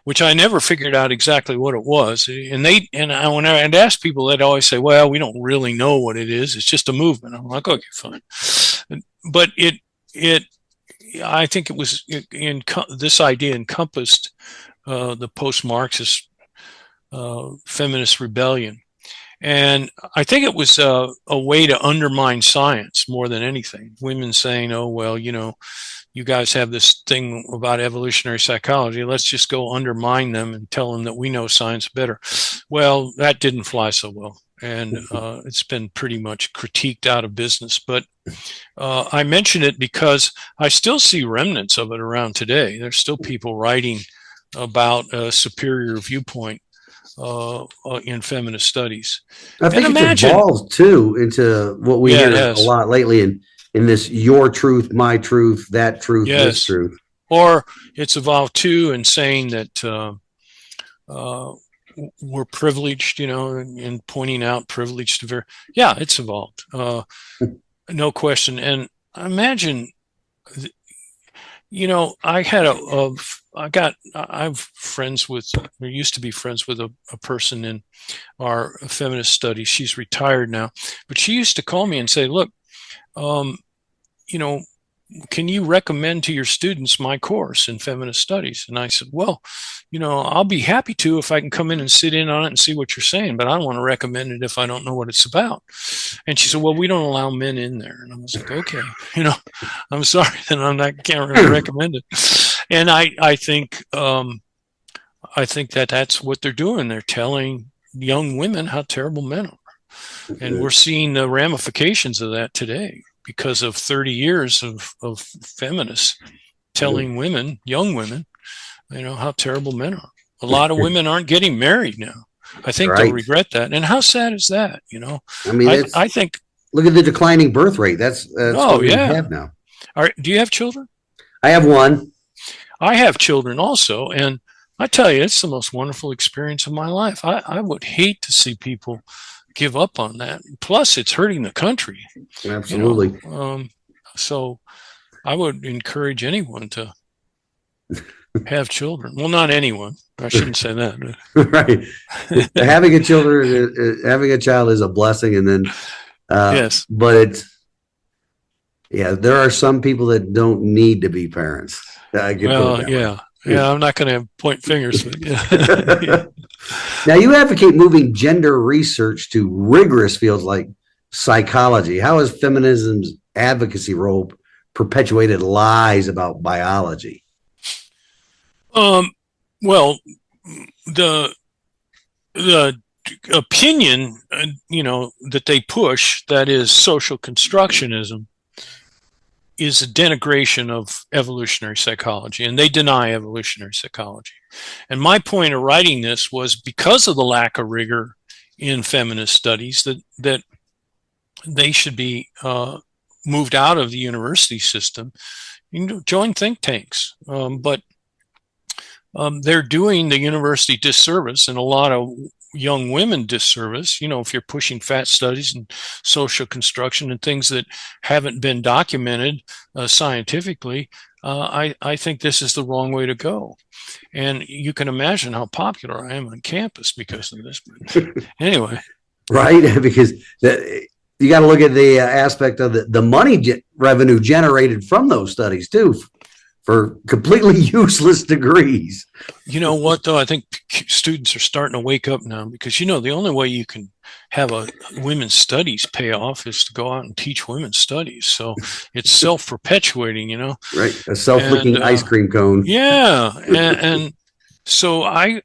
which I never figured out exactly what it was. And when I'd ask people, they'd always say, well, we don't really know what it is. It's just a movement. I'm like, okay, fine. But I think it was this idea encompassed the post-Marxist feminist rebellion. And I think it was a way to undermine science more than anything. Women saying, oh, well, you guys have this thing about evolutionary psychology. Let's just go undermine them and tell them that we know science better. Well, that didn't fly so well. And it's been pretty much critiqued out of business. But I mention it because I still see remnants of it around today. There's still people writing about a superior viewpoint in feminist studies. I think it's evolved too into what we hear a lot lately in this your truth, my truth, that truth, this truth. Or it's evolved too in saying that we're privileged, and pointing out privilege to it's evolved. No question. And imagine, I'm friends with, or used to be friends with a person in our feminist studies. She's retired now, but she used to call me and say, look, can you recommend to your students my course in feminist studies? And I said, well, I'll be happy to if I can come in and sit in on it and see what you're saying, but I don't want to recommend it if I don't know what it's about. And she said, well, we don't allow men in there. And I was like, okay, I'm sorry, then I can't really recommend it. And I think that that's what they're doing. They're telling young women how terrible men are. And we're seeing the ramifications of that today because of 30 years of feminists telling women, young women, how terrible men are. A lot of women aren't getting married now. I think they'll regret that. And how sad is that? I mean, I think, look at the declining birth rate. That's what we have now. Do you have children? I have one. I have children also. And I tell you, it's the most wonderful experience of my life. I would hate to see people give up on that. Plus, it's hurting the country. Absolutely. So I would encourage anyone to have children. Well, not anyone. I shouldn't say that. Right. Having a child is a blessing, and then yes. But there are some people that don't need to be parents. I'm not going to point fingers. Now, you advocate moving gender research to rigorous fields like psychology. How has feminism's advocacy role perpetuated lies about biology? Well, the opinion, that they push, that is social constructionism, is a denigration of evolutionary psychology, and they deny evolutionary psychology. And my point of writing this was because of the lack of rigor in feminist studies that they should be moved out of the university system. Join think tanks, but they're doing the university disservice and a lot of young women disservice, if you're pushing fat studies and social construction and things that haven't been documented scientifically. I think this is the wrong way to go. And you can imagine how popular I am on campus because of this. Anyway. Right, because you got to look at the aspect of the money revenue generated from those studies too, for completely useless degrees. You know what, though? I think students are starting to wake up now because, the only way you can have a women's studies pay off is to go out and teach women's studies. So it's self-perpetuating, Right. A self-licking ice cream cone. Yeah. And so I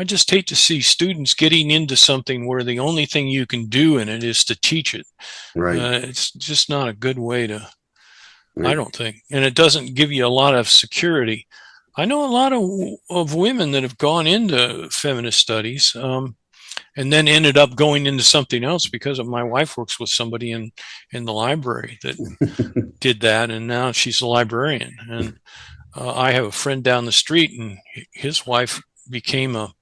just hate to see students getting into something where the only thing you can do in it is to teach it. Right. It's just not a good way to. I don't think. And it doesn't give you a lot of security. I know a lot of women that have gone into feminist studies and then ended up going into something else because of my wife works with somebody in the library that did that. And now she's a librarian. And I have a friend down the street and his wife became a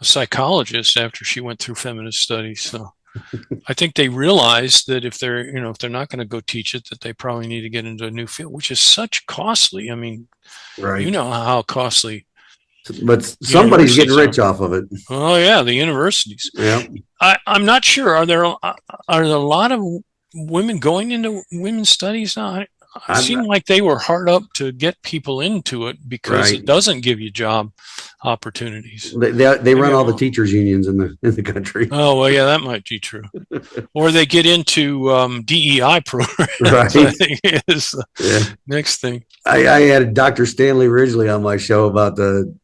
psychologist after she went through feminist studies. So I think they realized that if they're not going to go teach it, that they probably need to get into a new field, which is such costly. I mean, Right. you know how costly. But somebody's getting rich off of it. Oh yeah, the universities. Yeah. I'm not sure. Are there a lot of women going into women's studies now? It seemed like they were hard up to get people into it because it doesn't give you job opportunities. They run all the teachers unions in the country. Oh well, yeah, that might be true. Or they get into DEI programs. Right. I think is the next thing. I had Dr. Stanley Ridgely on my show about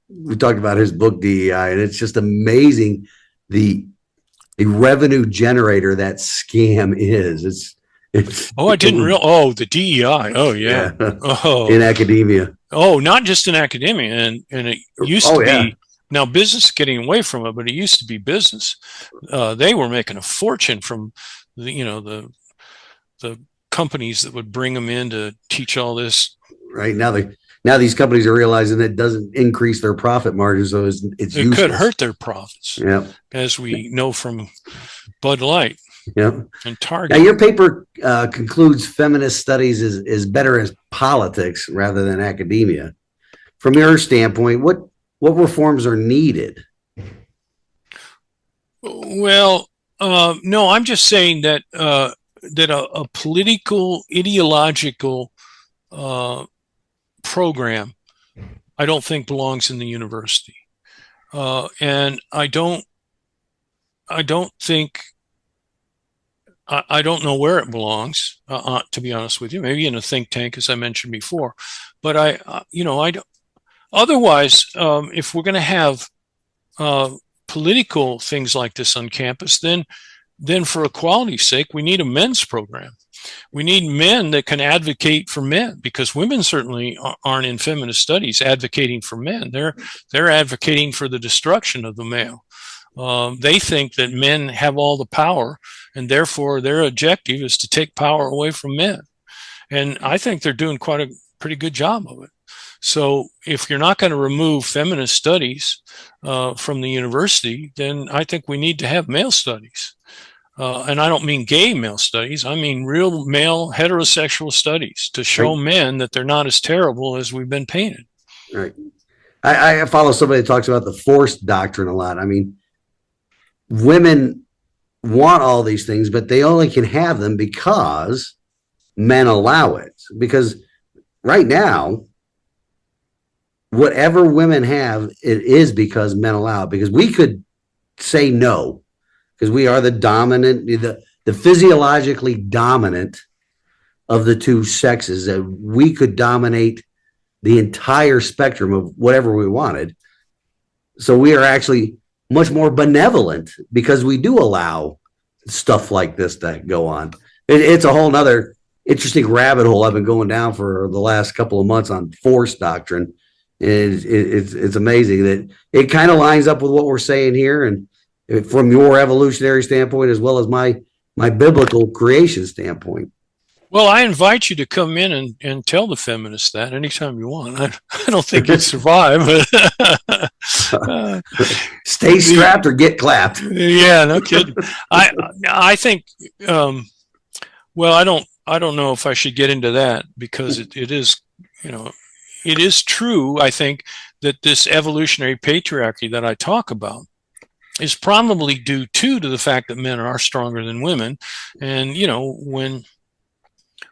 we talked about his book DEI, and it's just amazing the revenue generator that scam is. I didn't realize. Oh, the DEI. Oh, yeah. Oh, in academia. Oh, not just in academia, and it used to be. Now, business is getting away from it, but it used to be business. They were making a fortune from the companies that would bring them in to teach all this. Right now these companies are realizing that it doesn't increase their profit margin, so it useless. Could hurt their profits. Yeah, as we know from Bud Light. Yeah. And Target. Now, your paper concludes feminist studies is better as politics rather than academia. From your standpoint, what reforms are needed? Well, no, I'm just saying that a political, ideological program, I don't think belongs in the university, and I don't think. I don't know where it belongs, to be honest with you. Maybe in a think tank, as I mentioned before. But I don't. Otherwise, if we're going to have political things like this on campus, then for equality's sake, we need a men's program. We need men that can advocate for men, because women certainly aren't in feminist studies advocating for men. They're advocating for the destruction of the male. They think that men have all the power, and therefore their objective is to take power away from men. And I think they're doing quite a pretty good job of it. So if you're not going to remove feminist studies from the university, then I think we need to have male studies. And I don't mean gay male studies. I mean real male heterosexual studies to show men that they're not as terrible as we've been painted. Right. I follow somebody that talks about the forced doctrine a lot. I mean, women want all these things, but they only can have them because men allow it. Because right now, whatever women have, it is because men allow it. Because we could say no, because we are the dominant, the physiologically dominant of the two sexes, that we could dominate the entire spectrum of whatever we wanted. So we are actually much more benevolent because we do allow stuff like this to go on. It's a whole nother interesting rabbit hole I've been going down for the last couple of months on force doctrine. It's amazing that it kind of lines up with what we're saying here, and from your evolutionary standpoint as well as my biblical creation standpoint. Well, I invite you to come in and tell the feminists that anytime you want. I don't think you'd survive. Stay strapped or get clapped. Yeah, no kidding. I think. Well, I don't know if I should get into that, because it is, it is true. I think that this evolutionary patriarchy that I talk about is probably due to the fact that men are stronger than women, and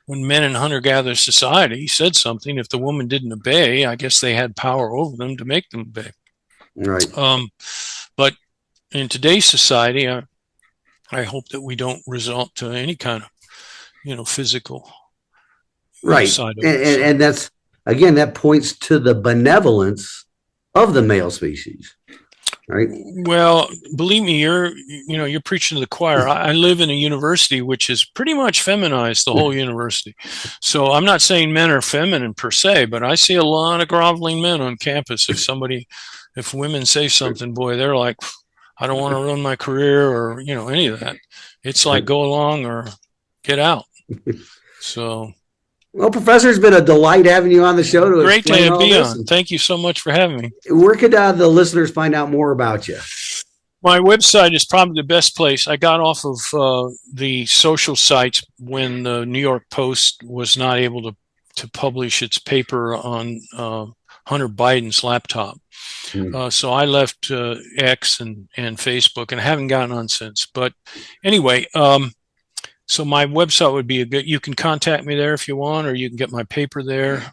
when men in hunter-gatherer society said something, if the woman didn't obey, I guess they had power over them to make them obey. Right. But in today's society, I hope that we don't resort to any kind of, physical side of it. And that's, again, that points to the benevolence of the male species. Right. Well, believe me, you're preaching to the choir. I live in a university which is pretty much feminized, the whole university. So I'm not saying men are feminine per se, but I see a lot of groveling men on campus. If women say something, boy, they're like, I don't want to ruin my career, or, any of that. It's like, go along or get out. So Well, Professor, it's been a delight having you on the show to Great explain to all be this. on. Thank you so much for having me. Where could the listeners find out more about you? My website is probably the best place. I got off of the social sites when the New York Post was not able to publish its paper on Hunter Biden's laptop. So I left X and Facebook, and I haven't gotten on since. But anyway, so my website would be you can contact me there if you want, or you can get my paper there.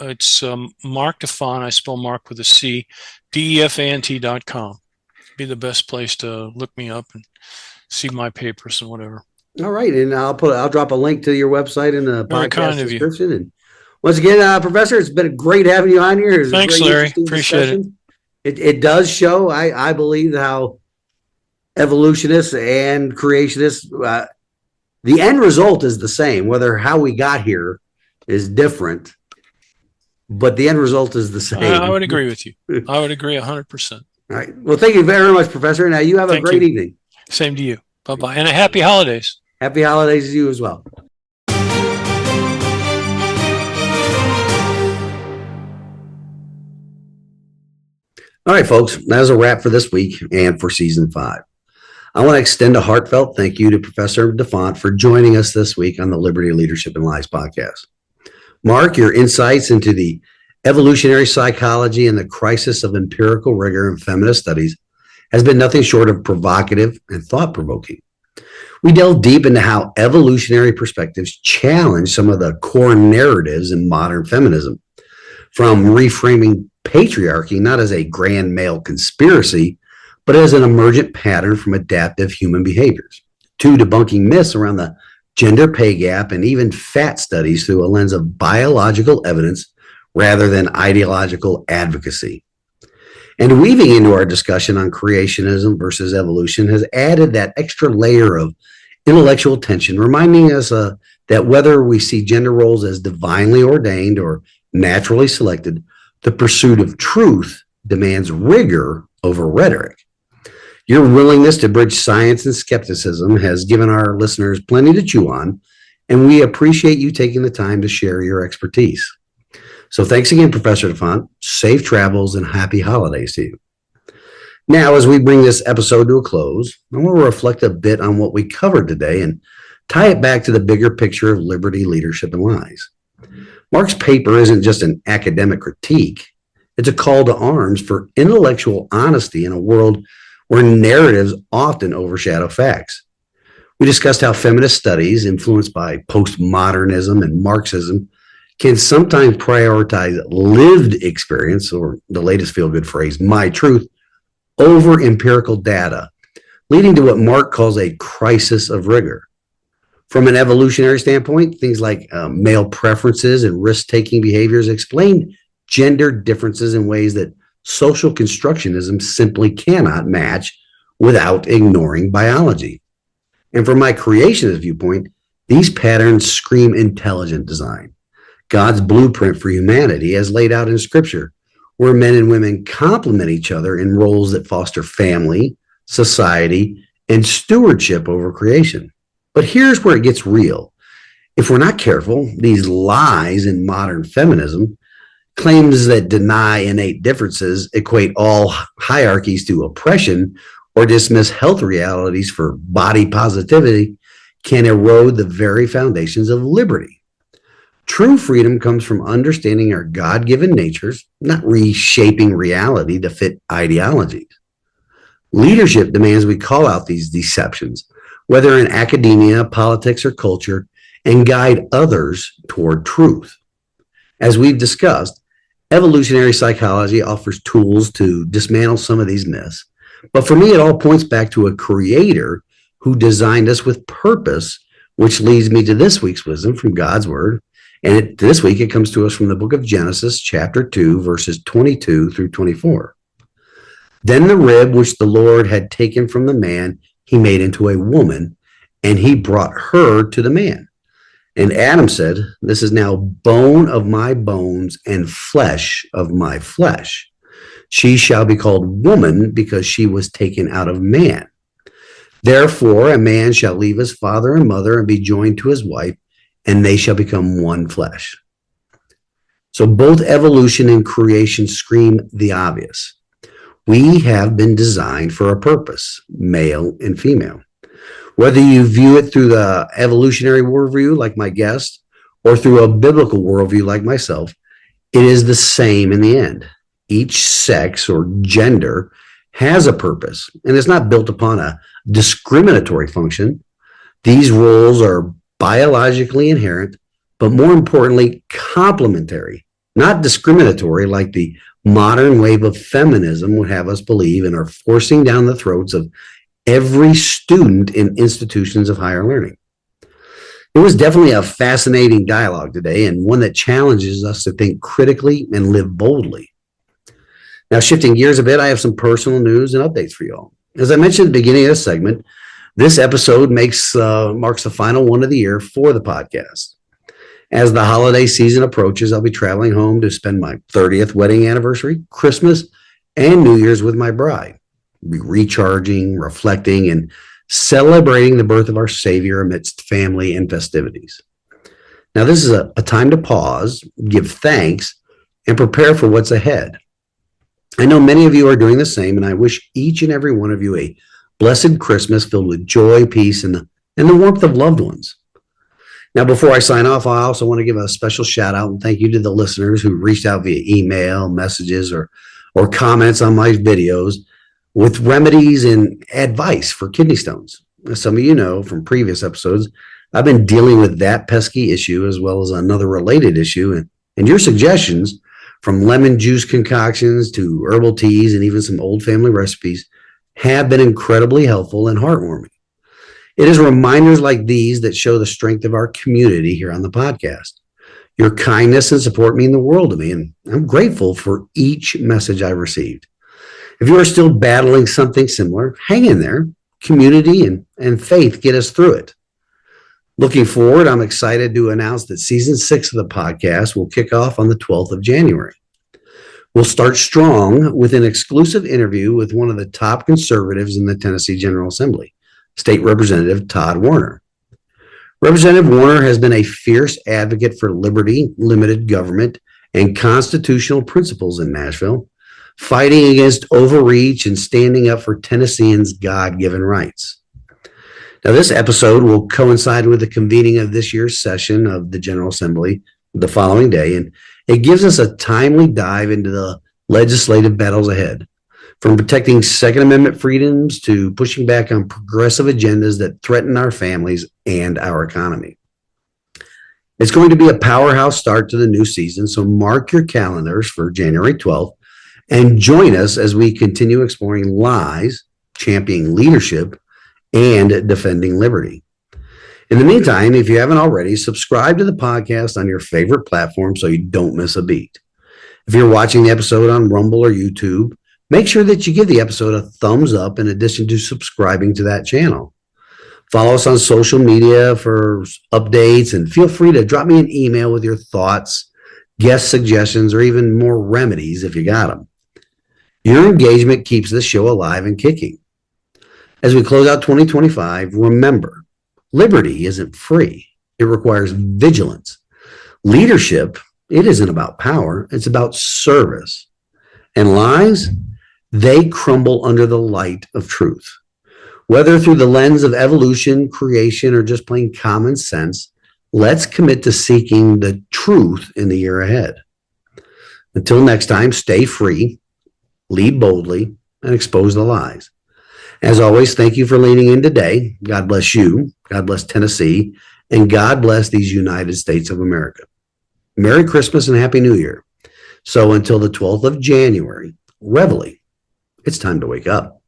It's Marc Defant. I spell Marc with a C, defant.com. Be the best place to look me up and see my papers and whatever. All right, and I'll drop a link to your website in the Very podcast kind of description. You. And once again, Professor, it's been great having you on here. Thanks, Larry. Appreciate it. It does show, I believe, how evolutionists and creationists, the end result is the same. Whether how we got here is different, but the end result is the same. I would agree with you. I would agree 100%. All right. Well, thank you very much, Professor. Now you have a great evening. Same to you. Bye-bye. And a happy holidays. Happy holidays to you as well. All right, folks, that's a wrap for this week and for season 5. I want to extend a heartfelt thank you to Professor Defant for joining us this week on the Liberty, Leadership, and Lies podcast. Marc, your insights into the evolutionary psychology and the crisis of empirical rigor in feminist studies has been nothing short of provocative and thought-provoking. We delve deep into how evolutionary perspectives challenge some of the core narratives in modern feminism, from reframing patriarchy not as a grand male conspiracy, but as an emergent pattern from adaptive human behaviors, to debunking myths around the gender pay gap and even fat studies through a lens of biological evidence rather than ideological advocacy. And weaving into our discussion on creationism versus evolution has added that extra layer of intellectual tension, reminding us that whether we see gender roles as divinely ordained or naturally selected, the pursuit of truth demands rigor over rhetoric. Your willingness to bridge science and skepticism has given our listeners plenty to chew on, and we appreciate you taking the time to share your expertise. So thanks again, Professor Defant. Safe travels and happy holidays to you. Now, as we bring this episode to a close, I want to reflect a bit on what we covered today and tie it back to the bigger picture of liberty, leadership, and lies. Marc's paper isn't just an academic critique. It's a call to arms for intellectual honesty in a world where narratives often overshadow facts. We discussed how feminist studies, influenced by postmodernism and Marxism, can sometimes prioritize lived experience, or the latest feel-good phrase, my truth, over empirical data, leading to what Marc calls a crisis of rigor. From an evolutionary standpoint, things like male preferences and risk-taking behaviors explain gender differences in ways that social constructionism simply cannot match without ignoring biology. And from my creationist viewpoint, these patterns scream intelligent design, God's blueprint for humanity as laid out in Scripture, where men and women complement each other in roles that foster family, society, and stewardship over creation. But here's where it gets real. If we're not careful, these lies in modern feminism, claims that deny innate differences, equate all hierarchies to oppression, or dismiss health realities for body positivity, can erode the very foundations of liberty. True freedom comes from understanding our God-given natures, not reshaping reality to fit ideologies. Leadership demands we call out these deceptions, whether in academia, politics, or culture, and guide others toward truth. As we've discussed, evolutionary psychology offers tools to dismantle some of these myths, but for me, it all points back to a creator who designed us with purpose, which leads me to this week's wisdom from God's Word. And this week, it comes to us from the book of Genesis, chapter 2, verses 22 through 24. Then the rib which the Lord had taken from the man, he made into a woman, and he brought her to the man. And Adam said, this is now bone of my bones and flesh of my flesh. She shall be called woman because she was taken out of man. Therefore, a man shall leave his father and mother and be joined to his wife, and they shall become one flesh. So both evolution and creation scream the obvious. We have been designed for a purpose, male and female. Whether you view it through the evolutionary worldview, like my guest, or through a biblical worldview, like myself, it is the same in the end. Each sex or gender has a purpose, and it's not built upon a discriminatory function. These roles are biologically inherent, but more importantly, complementary, not discriminatory like the modern wave of feminism would have us believe and are forcing down the throats of every student in institutions of higher learning. It was definitely a fascinating dialogue today, and one that challenges us to think critically and live boldly. Now, shifting gears a bit, I have some personal news and updates for you all. As I mentioned at the beginning of this segment, this episode marks the final one of the year for the podcast. As the holiday season approaches, I'll be traveling home to spend my 30th wedding anniversary, Christmas, and New Year's with my bride. We'll be recharging, reflecting, and celebrating the birth of our Savior amidst family and festivities. Now, this is a time to pause, give thanks, and prepare for what's ahead. I know many of you are doing the same, and I wish each and every one of you a blessed Christmas filled with joy, peace, and the warmth of loved ones. Now, before I sign off, I also want to give a special shout out and thank you to the listeners who reached out via email, messages, or comments on my videos with remedies and advice for kidney stones. As some of you know from previous episodes, I've been dealing with that pesky issue as well as another related issue, and your suggestions, from lemon juice concoctions to herbal teas and even some old family recipes, have been incredibly helpful and heartwarming. It is reminders like these that show the strength of our community here on the podcast. Your kindness and support mean the world to me, and I'm grateful for each message I've received. If you are still battling something similar, hang in there. Community and faith get us through it. Looking forward, I'm excited to announce that season 6 of the podcast will kick off on the 12th of January. We'll start strong with an exclusive interview with one of the top conservatives in the Tennessee General Assembly, State Representative Todd Warner. Representative Warner has been a fierce advocate for liberty, limited government, and constitutional principles in Nashville, fighting against overreach and standing up for Tennesseans' God-given rights. Now, this episode will coincide with the convening of this year's session of the General Assembly the following day, and it gives us a timely dive into the legislative battles ahead, from protecting Second Amendment freedoms to pushing back on progressive agendas that threaten our families and our economy. It's going to be a powerhouse start to the new season, so mark your calendars for January 12th and join us as we continue exploring lies, championing leadership, and defending liberty. In the meantime, if you haven't already, subscribe to the podcast on your favorite platform so you don't miss a beat. If you're watching the episode on Rumble or YouTube, make sure that you give the episode a thumbs up in addition to subscribing to that channel. Follow us on social media for updates, and feel free to drop me an email with your thoughts, guest suggestions, or even more remedies if you got them. Your engagement keeps this show alive and kicking. As we close out 2025, remember, liberty isn't free. It requires vigilance. Leadership, it isn't about power. It's about service. And lies, they crumble under the light of truth. Whether through the lens of evolution, creation, or just plain common sense, let's commit to seeking the truth in the year ahead. Until next time, stay free, lead boldly, and expose the lies. As always, thank you for leaning in today. God bless you. God bless Tennessee. And God bless these United States of America. Merry Christmas and Happy New Year. So until the 12th of January, reveille. It's time to wake up.